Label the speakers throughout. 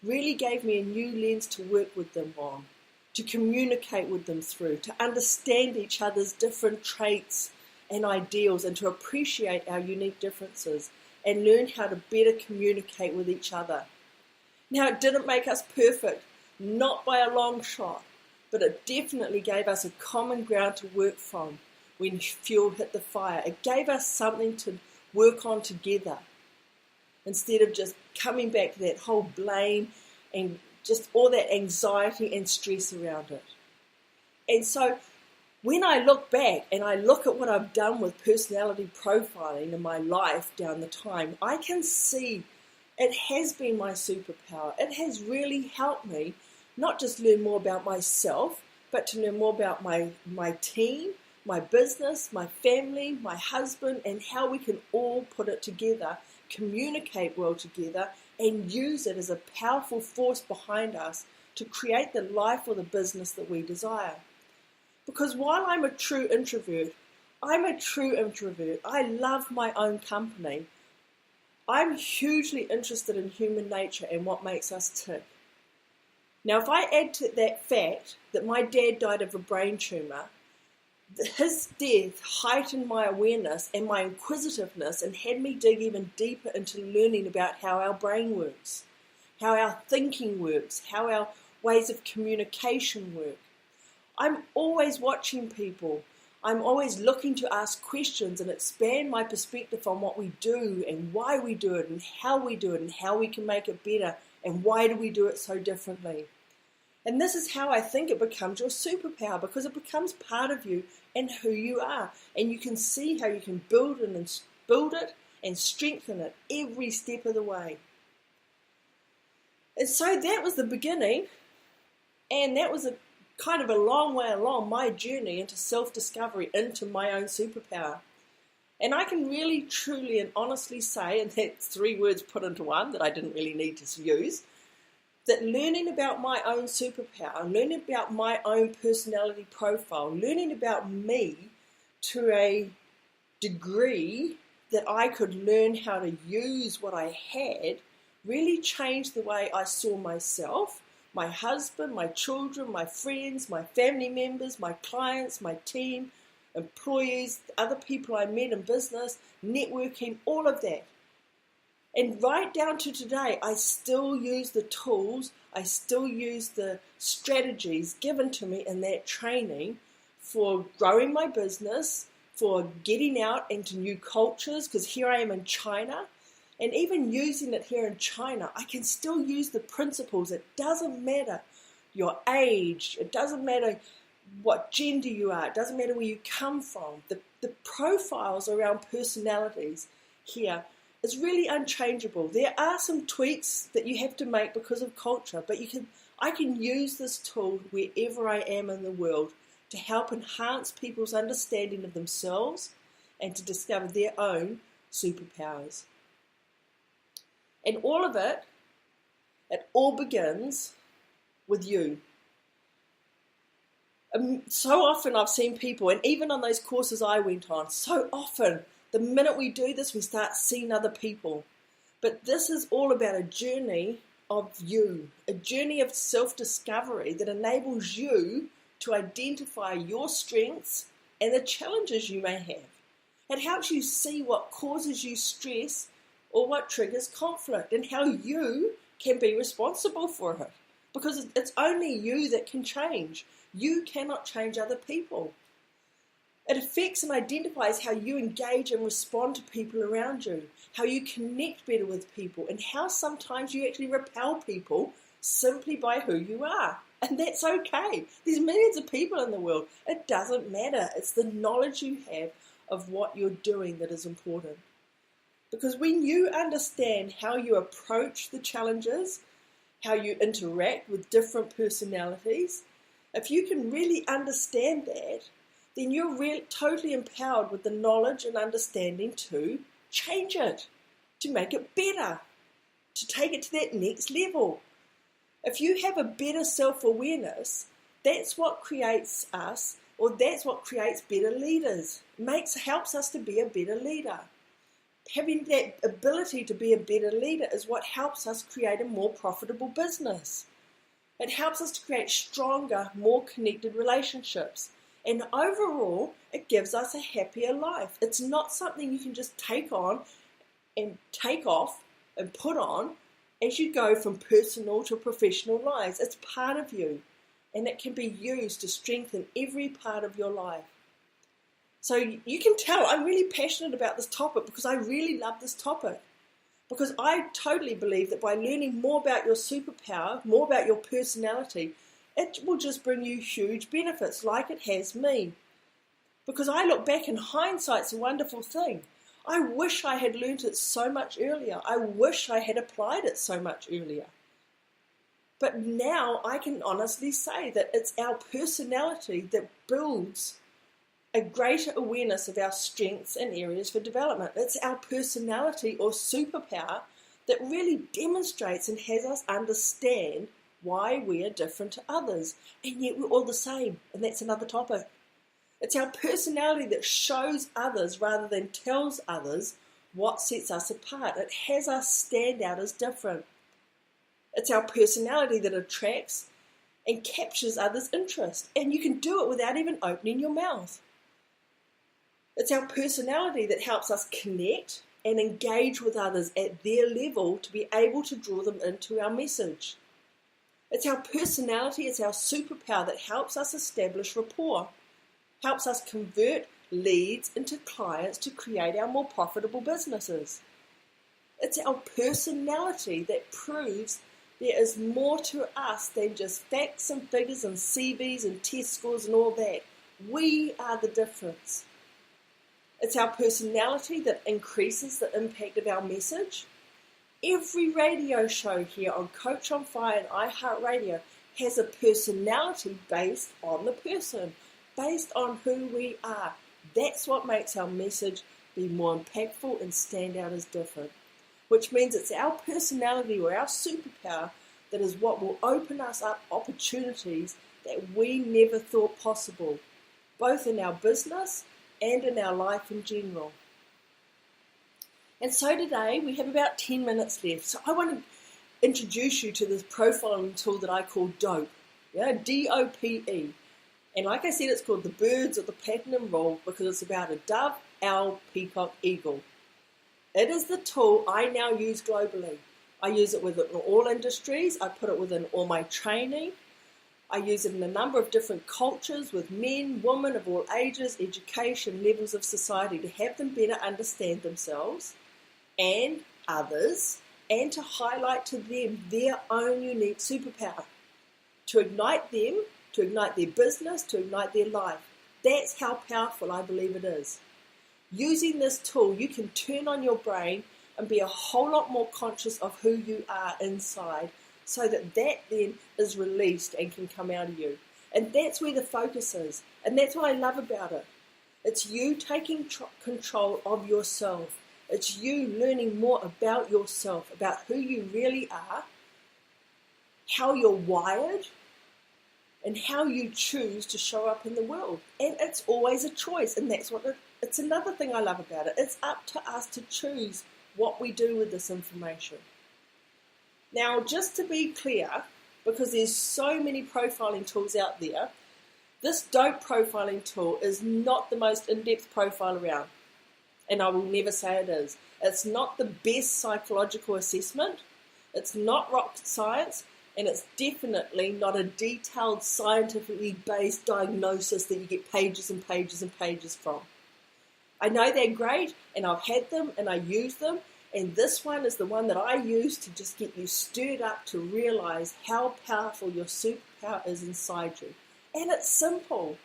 Speaker 1: really gave me a new lens to work with them on, to communicate with them through, to understand each other's different traits and ideals, and to appreciate our unique differences and learn how to better communicate with each other. Now, it didn't make us perfect, not by a long shot, but it definitely gave us a common ground to work from when fuel hit the fire. It gave us something to work on together instead of just coming back to that whole blame and just all that anxiety and stress around it. And so when I look back and I look at what I've done with personality profiling in my life down the time, I can see it has been my superpower. It has really helped me not just learn more about myself, but to learn more about my team, my business, my family, my husband, and how we can all put it together, communicate well together, and use it as a powerful force behind us to create the life or the business that we desire. Because while I'm a true introvert, I love my own company. I'm hugely interested in human nature and what makes us tick. Now, if I add to that fact that my dad died of a brain tumour, his death heightened my awareness and my inquisitiveness and had me dig even deeper into learning about how our brain works, how our thinking works, how our ways of communication work. I'm always watching people. I'm always looking to ask questions and expand my perspective on what we do and why we do it and how we do it and how we can make it better and why do we do it so differently. And this is how I think it becomes your superpower, because it becomes part of you and who you are. And you can see how you can build it and strengthen it every step of the way. And so that was the beginning, and that was a kind of a long way along my journey into self-discovery, into my own superpower. And I can really, truly and honestly say, and that's 3 words put into one that I didn't really need to use, that learning about my own superpower, learning about my own personality profile, learning about me to a degree that I could learn how to use what I had, really changed the way I saw myself, my husband, my children, my friends, my family members, my clients, my team, employees, other people I met in business, networking, all of that. And right down to today, I still use the tools, I still use the strategies given to me in that training for growing my business, for getting out into new cultures, because here I am in China, and even using it here in China, I can still use the principles. It doesn't matter your age, it doesn't matter what gender you are, it doesn't matter where you come from. The profiles around personalities here is really unchangeable. There are some tweaks that you have to make because of culture, but I can use this tool wherever I am in the world to help enhance people's understanding of themselves and to discover their own superpowers. And all of it all begins with you. So often I've seen people, and even on those courses I went on, so often the minute we do this, we start seeing other people. But this is all about a journey of you, a journey of self-discovery that enables you to identify your strengths and the challenges you may have. It helps you see what causes you stress or what triggers conflict and how you can be responsible for it. Because it's only you that can change. You cannot change other people. It affects and identifies how you engage and respond to people around you, how you connect better with people, and how sometimes you actually repel people simply by who you are. And that's okay. There's millions of people in the world. It doesn't matter. It's the knowledge you have of what you're doing that is important. Because when you understand how you approach the challenges, how you interact with different personalities, if you can really understand that, then you're totally empowered with the knowledge and understanding to change it, to make it better, to take it to that next level. If you have a better self-awareness, that's what creates us, or that's what creates better leaders. Helps us to be a better leader. Having that ability to be a better leader is what helps us create a more profitable business. It helps us to create stronger, more connected relationships. And overall, it gives us a happier life. It's not something you can just take on and take off and put on as you go from personal to professional lives. It's part of you, and it can be used to strengthen every part of your life. So you can tell I'm really passionate about this topic because I really love this topic. Because I totally believe that by learning more about your superpower, more about your personality, it will just bring you huge benefits like it has me. Because I look back in hindsight, it's a wonderful thing. I wish I had learnt it so much earlier. I wish I had applied it so much earlier. But now I can honestly say that it's our personality that builds a greater awareness of our strengths and areas for development. It's our personality or superpower that really demonstrates and has us understand why we are different to others, and yet we're all the same, and that's another topic. It's our personality that shows others rather than tells others what sets us apart. It has us stand out as different. It's our personality that attracts and captures others' interest, and you can do it without even opening your mouth. It's our personality that helps us connect and engage with others at their level to be able to draw them into our message. It's our personality, it's our superpower that helps us establish rapport, helps us convert leads into clients to create our more profitable businesses. It's our personality that proves there is more to us than just facts and figures and CVs and test scores and all that. We are the difference. It's our personality that increases the impact of our message. Every radio show here on Coach on Fire and iHeartRadio has a personality based on the person, based on who we are. That's what makes our message be more impactful and stand out as different. Which means it's our personality or our superpower that is what will open us up opportunities that we never thought possible, both in our business and in our life in general. And so today we have about 10 minutes left. So I want to introduce you to this profiling tool that I call DOPE. Yeah, DOPE. And like I said, it's called the Birds of the Platinum Rule because it's about a dove, owl, peacock, eagle. It is the tool I now use globally. I use it within all industries. I put it within all my training. I use it in a number of different cultures with men, women of all ages, education, levels of society to have them better understand themselves and others and to highlight to them their own unique superpower, to ignite them, to ignite their business, to ignite their life. That's how powerful I believe it is. Using this tool, you can turn on your brain and be a whole lot more conscious of who you are inside so that then is released and can come out of you. And that's where the focus is. And that's what I love about it. It's you taking control of yourself. It's you learning more about yourself, about who you really are, how you're wired, and how you choose to show up in the world. And it's always a choice. And that's what it's another thing I love about it. It's up to us to choose what we do with this information. Now, just to be clear, because there's so many profiling tools out there, this DOPE profiling tool is not the most in-depth profile around. And I will never say it is. It's not the best psychological assessment. It's not rocket science. And it's definitely not a detailed, scientifically based diagnosis that you get pages and pages and pages from. I know they're great, and I've had them, and I use them, and this one is the one that I use to just get you stirred up to realize how powerful your superpower is inside you. And it's simple.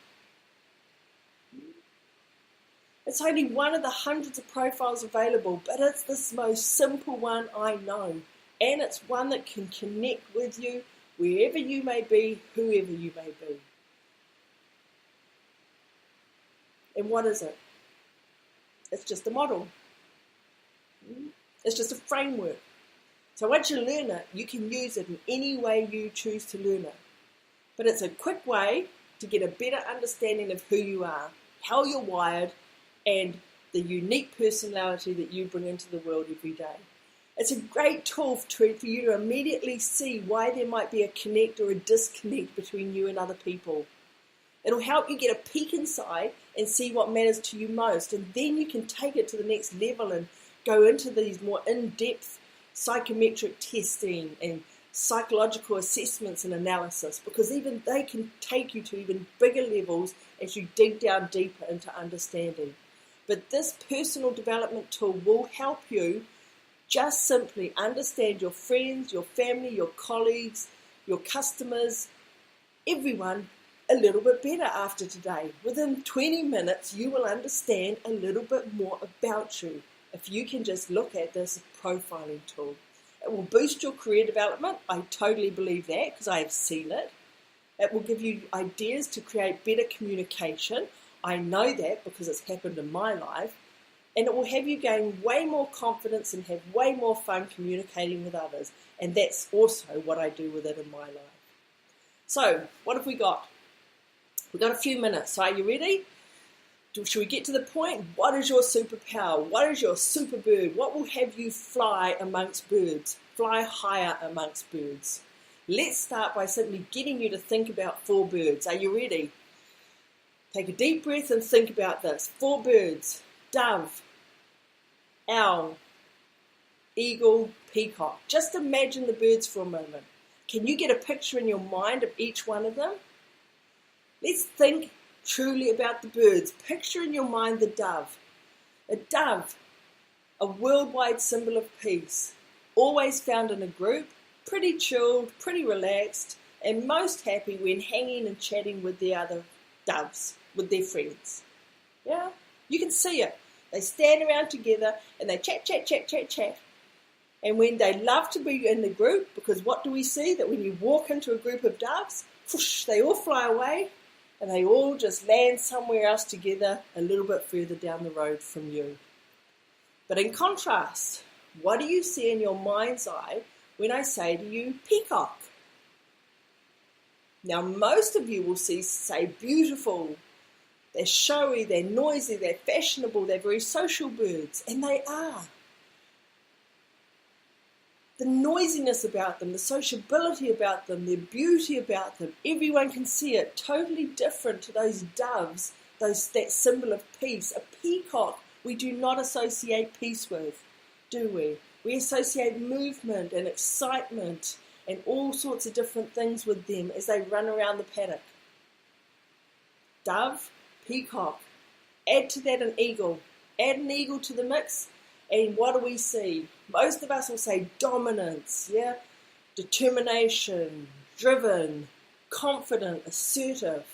Speaker 1: It's only one of the hundreds of profiles available, but it's the most simple one I know. And it's one that can connect with you wherever you may be, whoever you may be. And what is it? It's just a model. It's just a framework. So once you learn it, you can use it in any way you choose to learn it. But it's a quick way to get a better understanding of who you are, how you're wired, and the unique personality that you bring into the world every day. It's a great tool for you to immediately see why there might be a connect or a disconnect between you and other people. It'll help you get a peek inside and see what matters to you most, and then you can take it to the next level and go into these more in-depth psychometric testing and psychological assessments and analysis, because even they can take you to even bigger levels as you dig down deeper into understanding. But this personal development tool will help you just simply understand your friends, your family, your colleagues, your customers, everyone a little bit better after today. Within 20 minutes, you will understand a little bit more about you if you can just look at this profiling tool. It will boost your career development. I totally believe that because I have seen it. It will give you ideas to create better communication. I know that because it's happened in my life. And it will have you gain way more confidence and have way more fun communicating with others. And that's also what I do with it in my life. So, what have we got? We've got a few minutes. So are you ready? Should we get to the point? What is your superpower? What is your super bird? What will have you fly amongst birds? Fly higher amongst birds. Let's start by simply getting you to think about 4 birds. Are you ready? Take a deep breath and think about this. 4 birds. Dove, owl, eagle, peacock. Just imagine the birds for a moment. Can you get a picture in your mind of each one of them? Let's think truly about the birds. Picture in your mind the dove. A dove, a worldwide symbol of peace, always found in a group, pretty chilled, pretty relaxed, and most happy when hanging and chatting with the other doves, with their friends. Yeah, you can see it. They stand around together and they chat. And when they love to be in the group, because what do we see? That when you walk into a group of doves, whoosh, they all fly away and they all just land somewhere else together a little bit further down the road from you. But in contrast, what do you see in your mind's eye when I say to you, peacock? Now, most of you will say beautiful. They're showy, they're noisy, they're fashionable, they're very social birds, and they are. The noisiness about them, the sociability about them, their beauty about them, everyone can see it, totally different to those doves, that symbol of peace. A peacock we do not associate peace with, do we? We associate movement and excitement and all sorts of different things with them as they run around the paddock. Dove, peacock. Add to that an eagle. Add an eagle to the mix, and what do we see? Most of us will say dominance, yeah? Determination, driven, confident, assertive.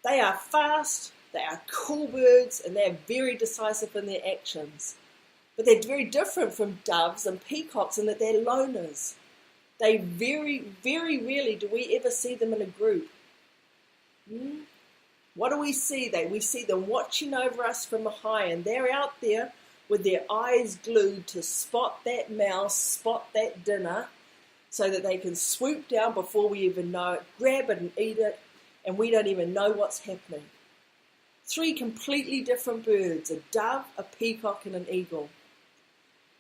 Speaker 1: They are fast, they are cool birds, and they're very decisive in their actions. But they're very different from doves and peacocks in that they're loners. They very, very rarely do we ever see them in a group. What do we see? We see them watching over us from a high, and they're out there with their eyes glued to spot that mouse, spot that dinner, so that they can swoop down before we even know it, grab it and eat it, and we don't even know what's happening. 3 completely different birds, a dove, a peacock, and an eagle.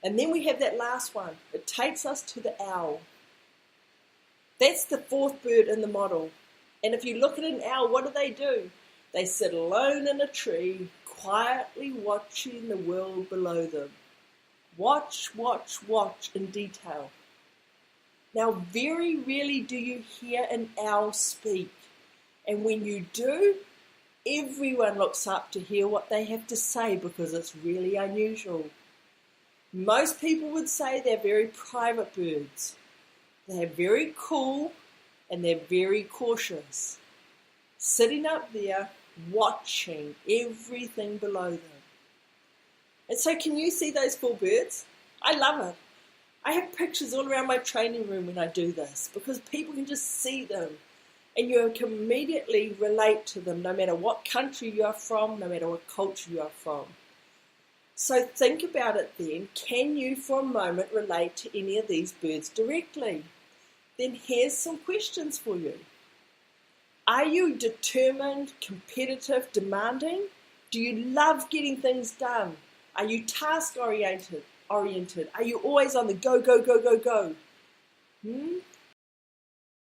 Speaker 1: And then we have that last one. It takes us to the owl. That's the 4th bird in the model. And if you look at an owl, what do? They sit alone in a tree, quietly watching the world below them. Watch in detail. Now, very rarely do you hear an owl speak. And when you do, everyone looks up to hear what they have to say because it's really unusual. Most people would say they're very private birds. They're very cool and they're very cautious. Sitting up there, watching everything below them. And so can you see those 4 birds? I love it. I have pictures all around my training room when I do this because people can just see them and you can immediately relate to them no matter what country you are from, no matter what culture you are from. So think about it then. Can you for a moment relate to any of these birds directly? Then here's some questions for you. Are you determined, competitive, demanding? Do you love getting things done? Are you task oriented? Are you always on the go, go, go, go, go?